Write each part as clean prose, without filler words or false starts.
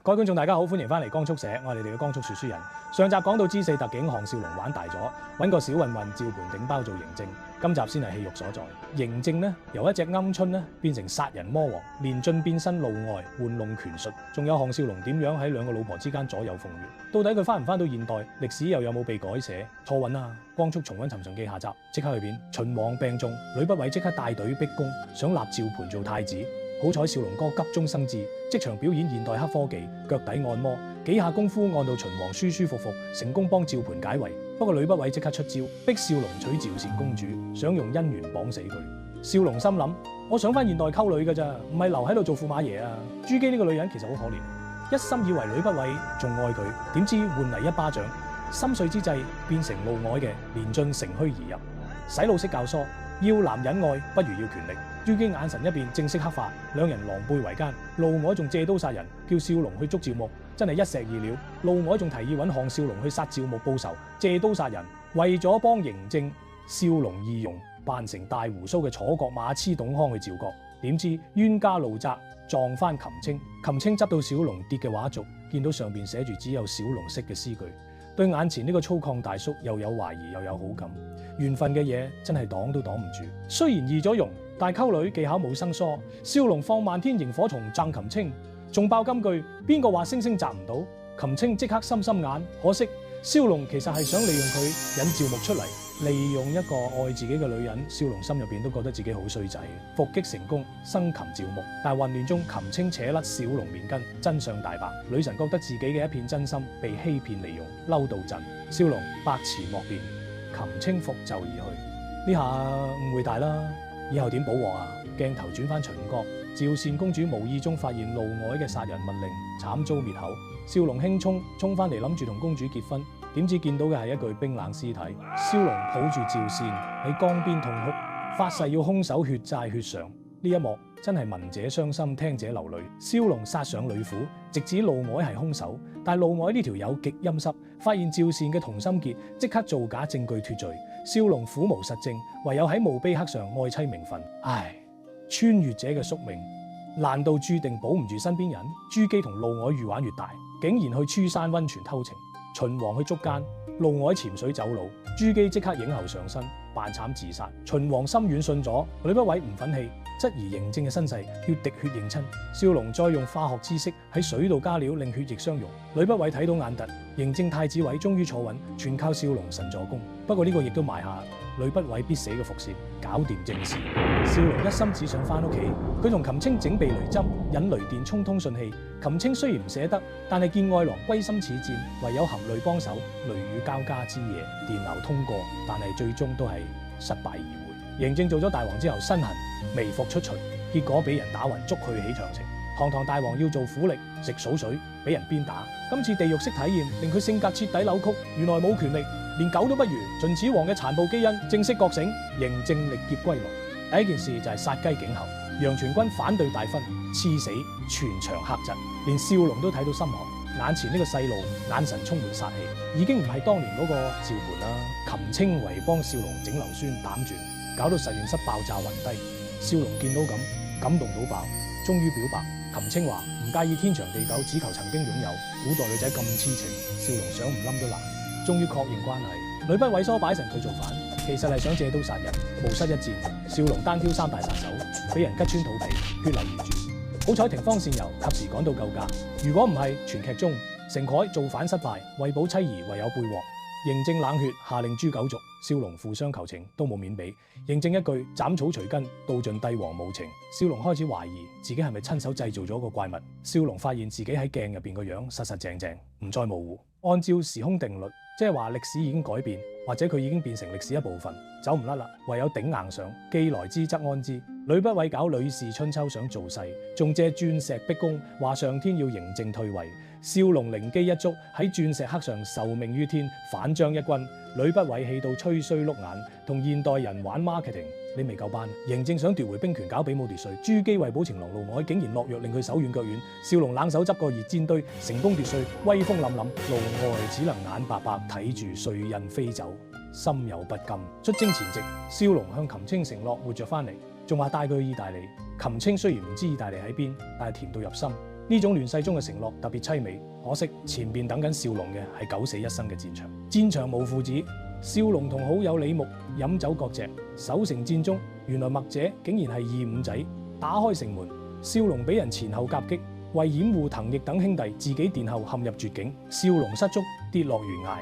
各位觀眾大家好，歡迎翻嚟光速社，我係你哋嘅光速說書人。上集講到 G4 特警項少龍玩大咗，揾個小混混趙盤頂包做嬴政。今集先係戲肉所在。嬴政呢由一隻鵪鶉呢變成殺人魔王，連進變身路外，玩弄權術，仲有項少龍點樣喺兩個老婆之間左右逢源。到底佢翻唔翻到現代？歷史又有冇被改寫？錯揾啊！光速重溫《尋秦記》下集，即刻去片。秦王病重，呂不韋即刻帶隊逼宮，想立趙盤做太子。好彩少龍哥急中生智，即場表演現代黑科技，腳底按摩，幾下功夫按到秦王舒舒服服，成功幫趙盤解圍。不過呂不韋即刻出招，逼少龍娶趙善公主，想用姻緣綁死佢。少龍心諗：我想翻現代溝女㗎咋，唔係留喺度做駙馬爺啊！朱姬呢個女人其實好可憐，一心以為呂不韋仲愛佢，點知換嚟一巴掌，心碎之際變成怒外嘅連晉乘虛而入，洗腦式教唆。要男人愛，不如要權力。朱姬眼神一變，正式黑化，兩人狼狽為奸。怒外仲借刀殺人，叫少龍去捉趙牧，真係一石二鳥。怒外仲提議揾項少龍去殺趙牧報仇，借刀殺人，為咗幫嬴政，少龍義勇扮成大鬍鬚嘅楚國馬痴董康去趙國，點知冤家路窄，撞翻擒青。擒青執到小龍跌嘅畫軸，見到上邊寫住只有小龍識嘅詩句，對眼前呢個粗獷大叔又有懷疑又有好感。緣分嘅嘢真係擋都擋唔住，雖然易咗容，但溝女技巧冇生疏。少龍放漫天螢火蟲爭擒青，仲爆金句：邊個話星星摘唔到？擒青即刻心心眼，可惜少龍其實係想利用佢引趙牧出嚟，利用一個愛自己嘅女人。少龍心入邊都覺得自己好衰仔，伏擊成功，生擒趙牧，但混亂中擒青扯甩少龍面巾，真相大白。女神覺得自己嘅一片真心被欺騙利用，嬲到震。少龍百詞莫辯，擒青拂袖而去。呢下誤會大啦，以後點補鑊啊？鏡頭轉翻秦國，趙善公主無意中發現路外嘅殺人密令，慘遭滅口。少龍輕衝翻嚟諗住同公主結婚，點知見到嘅係一具冰冷屍體。少龍抱住趙善喺江邊痛哭，發誓要兇手血債血償。呢一幕真係聞者傷心，聽者流淚。少龍殺上呂府，直指路外係兇手，但路外呢條友極陰濕，發現趙善嘅同心結，即刻造假證據脫罪。少龍苦無實證，唯有喺墓碑刻上愛妻名分。唉，穿越者嘅宿命，難道注定保唔住身邊人？朱姬同路外越玩越大，竟然去珠山溫泉偷情。秦王去捉奸，路外潛水走佬，朱姬即刻影后上身，扮慘自殺。秦王心軟信咗，呂不韋唔忿氣，質疑嬴政嘅身世，要滴血認親。少龍再用化學知識喺水度加料，令血液相溶。呂不韋睇到眼突，嬴政太子位終於坐穩，全靠少龍神助攻。不過呢個亦都埋下呂不韋必死嘅伏線，搞掂正事。少龍一心只想翻屋企，佢同擒青整避雷針，引雷電充通訊器。擒青雖然唔捨得，但係見愛郎歸心似箭，唯有含淚幫手。雷雨交加之夜，電流通過，但係最終都係失敗而回。嬴政做咗大王之後身痕，微服出巡，結果俾人打暈，捉去起長城。堂堂大王要做苦力，食數水，俾人鞭打。今次地獄式體驗令佢性格徹底扭曲，原來冇權力，連狗都不如。秦始皇嘅殘暴基因正式覺醒，嬴政力竭歸來。第一件事就係殺雞儆猴，楊全軍反對大婚，賜死全場黑窒，連少龍都睇到心寒。眼前呢個細路眼神充滿殺氣，已經唔係當年嗰個趙盤啦。擒青為幫少龍整硫酸膽轉，搞到實驗室爆炸暈低。少龍見到咁感動到爆，終於表白。擒青話唔介意天長地久，只求曾經擁有。古代女仔咁痴情，少龍想唔冧都難。終於確認關係，呂不韋唆擺成佢做反，其實係想借刀殺人，無失一戰。少龍單挑三大殺手，俾人吉穿肚皮，血流如注。好彩廷芳善柔，及時趕到救駕。如果唔係，全劇中成凱造反失敗，為保妻兒唯有背鑊。嬴政冷血，下令誅九族。少龍負傷求情都冇面俾。嬴政一句斬草除根，道盡帝王無情。少龍開始懷疑自己係咪親手製造咗個怪物。少龍發現自己喺鏡入邊個樣實實正正，唔再模糊。按照時空定律，即係話歷史已經改變，或者佢已經變成歷史一部分，走唔甩啦，唯有頂硬上。既來之則安之。呂不韋搞呂氏春秋想造勢，仲借鑽石逼宮，話上天要嬴政退位。少龍靈機一觸，喺鑽石刻上受命於天，反將一軍。呂不韋氣到吹衰碌眼，同現代人玩 marketing， 你未夠班。嬴政想奪回兵權，搞比武奪帥，朱姬為保情郎路外，竟然落藥令佢手軟腳軟。少龍冷手執個熱煎堆，成功奪帥，威風凜凜。路外只能眼白白睇住帥印飛走，心有不甘。出征前夕，少龍向擒青承諾活着翻嚟，仲話帶佢去意大利。擒青雖然唔知意大利喺邊，但係甜到入心。呢呢種亂世中嘅承諾特別凄美，可惜前邊等緊少龍嘅係九死一生嘅戰場。戰場無父子，少龍同好友李牧飲酒割席，守城戰中，原來墨者竟然係二五仔，打開城門，少龍俾人前後夾擊，為掩護藤翼等兄弟，自己殿後陷入絕境，少龍失足跌落懸崖，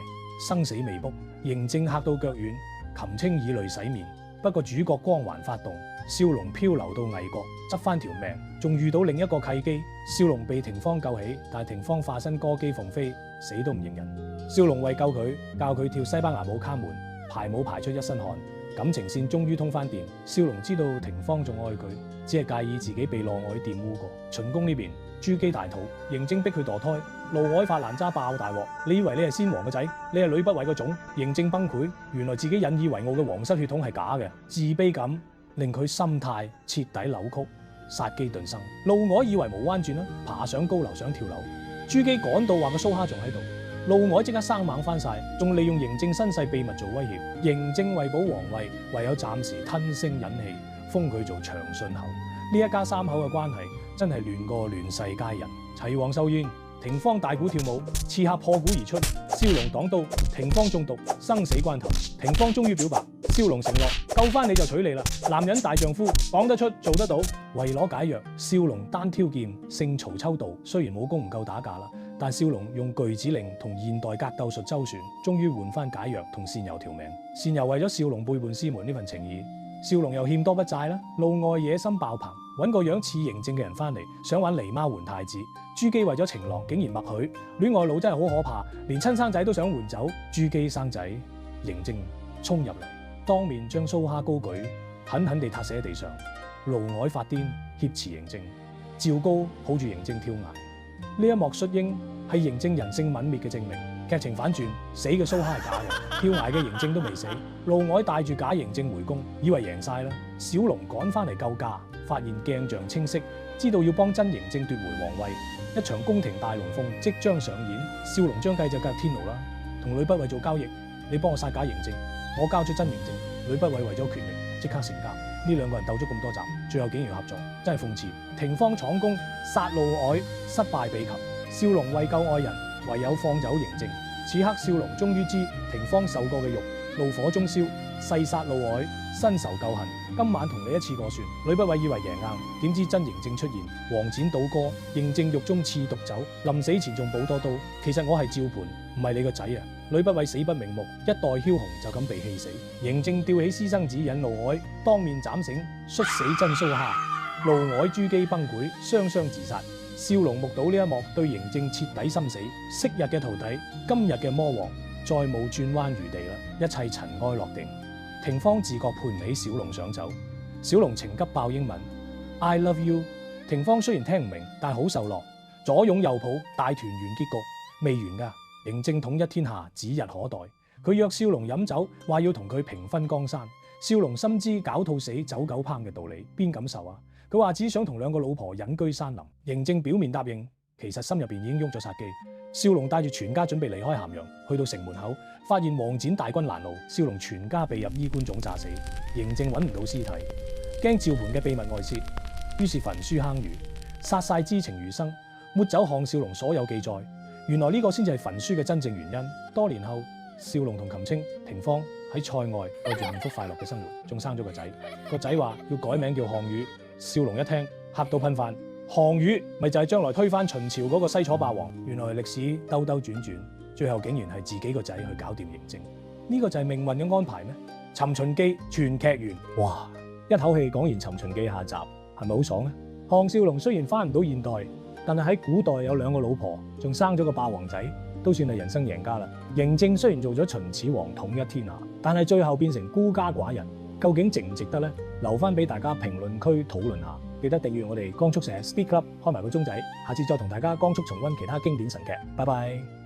生死未卜，嬴政嚇到腳軟，擒青以淚洗面。不過主角光環發動，少龍漂流到魏國，執翻條命，仲遇到另一個契機，少龍被廷芳救起，但係廷芳化身歌姬鳳飛，死都唔認人。少龍為救佢，教佢跳西班牙舞卡門，排舞排出一身汗，感情線終於通翻電。少龍知道廷芳仲愛佢，只係介意自己被嫪毐玷污過。秦宮呢邊，朱姬大肚，嬴政逼佢墮胎，嫪毐發爛渣爆大鑊。你以為你係先王嘅仔，你係呂不韋個種。嬴政崩潰，原來自己引以為傲嘅皇室血統係假嘅，自卑感令佢心態徹底扭曲，殺機頓生。嫪毐以為無彎轉啦，爬上高樓想跳樓，朱姬趕到話個蘇蝦仲喺度。嫪毐即刻生猛翻晒，仲利用嬴政身世秘密做威脅。嬴政為保皇位，唯有暫時吞聲忍氣，封佢做長信侯。呢一家三口嘅關係真係亂過亂世佳人。齊王壽宴，廷芳大鼓跳舞，刺客破鼓而出，少龍擋刀，廷芳中毒，生死關頭，廷芳終於表白，少龍承諾救翻你就娶你啦。男人大丈夫，講得出做得到。為攞解藥，少龍單挑劍勝曹秋道，雖然武功唔夠打架啦，但少龍用巨子令同現代格鬥術周旋，終於換翻解藥同善柔條命。善柔為咗少龍背叛師門呢份情義，少龍又欠多不債啦。嫪毐野心爆棚，揾個樣似嬴政嘅人翻嚟，想玩狸貓換太子。朱姬為咗情郎竟然默許，戀愛腦真係好可怕，連親生仔都想換走。朱姬生仔，嬴政衝入嚟，當面將蘇蝦高舉，狠狠地撻死喺地上。嫪毐發癲挾持嬴政，趙高抱住嬴政跳崖。呢一幕率英係嬴政人性泯滅嘅證明。劇情反轉，死嘅蘇蝦係假嘅，跳崖嘅嬴政都未死。嫪毐帶住假嬴政回宮，以為贏晒啦。小龍趕翻嚟救駕，發現鏡像清晰，知道要幫真嬴政奪回皇位。一場宮廷大龍鳳即將上演，少龍將計就計入天牢啦，同呂不韋做交易，你幫我殺假嬴政，我交出真嬴政。呂不韋為咗權力即刻成交。呢兩個人鬥咗咁多集，最後竟然合作，真係諷刺。廷芳闖宮殺嫪毐，失敗被擒，少龍為救愛人，唯有放走嬴政。此刻少龍終於知廷芳受過嘅辱，怒火中燒，誓殺嫪毐，新仇舊恨，今晚同你一次過算。呂不韋以為贏硬，點知真嬴政出現，黃剪倒戈，嬴政獄中刺毒酒，臨死前仲補多刀。其實我係趙盤，唔係你個仔啊！呂不韋死不瞑目，一代梟雄就咁被氣死。嬴政吊起私生子引嫪毐，當面斬醒，摔死真蘇蝦。嫪毐朱姬崩潰，雙雙自殺。少龍目睹呢一幕，對嬴政徹底心死。昔日嘅徒弟，今日嘅魔王，再冇轉彎餘地啦，一切塵埃落定。廷芳自覺判唔起少龍上走，小龍情急爆英文 I love you。廷芳雖然聽唔明，但係好受落，左擁右抱，大團圓結局未完㗎。嬴政統一天下指日可待。佢約少龍飲酒，話要同佢平分江山。少龍深知狡兔死走狗烹嘅道理，邊敢受啊？佢話只想同兩個老婆隱居山林。嬴政表面答應，其實心入邊已經喐咗殺機。少龍帶住全家準備離開咸陽，去到城門口，發現黃剪大軍攔路，少龍全家被入衣冠冢炸死。嬴政揾唔到屍體，驚趙盤嘅秘密外泄，於是焚書坑儒，殺晒知情餘生，抹走項少龍所有記載。原來呢個先至係焚書嘅真正原因。多年後，少龍同擒青、廷芳喺塞外過住幸福快樂嘅生活，仲生咗個仔。個仔話要改名叫項羽。少龍一聽嚇到噴飯，項羽咪就係將來推翻秦朝嗰個西楚霸王。原來歷史兜兜轉轉，最後竟然係自己個仔去搞掂嬴政。呢個就係命運嘅安排咩？尋秦記全劇完，哇！一口氣講完尋秦記下集，係咪好爽呢？項少龍雖然翻唔到現代，但係喺古代有兩個老婆，仲生咗個霸王仔，都算係人生贏家啦。嬴政雖然做咗秦始皇統一天下，但係最後變成孤家寡人，究竟值唔值得呢？留翻俾大家評論區討論下。記得訂閱我哋光速社 Speed Club，開埋個鐘仔，下次再同大家光速重溫其他經典神劇。拜拜。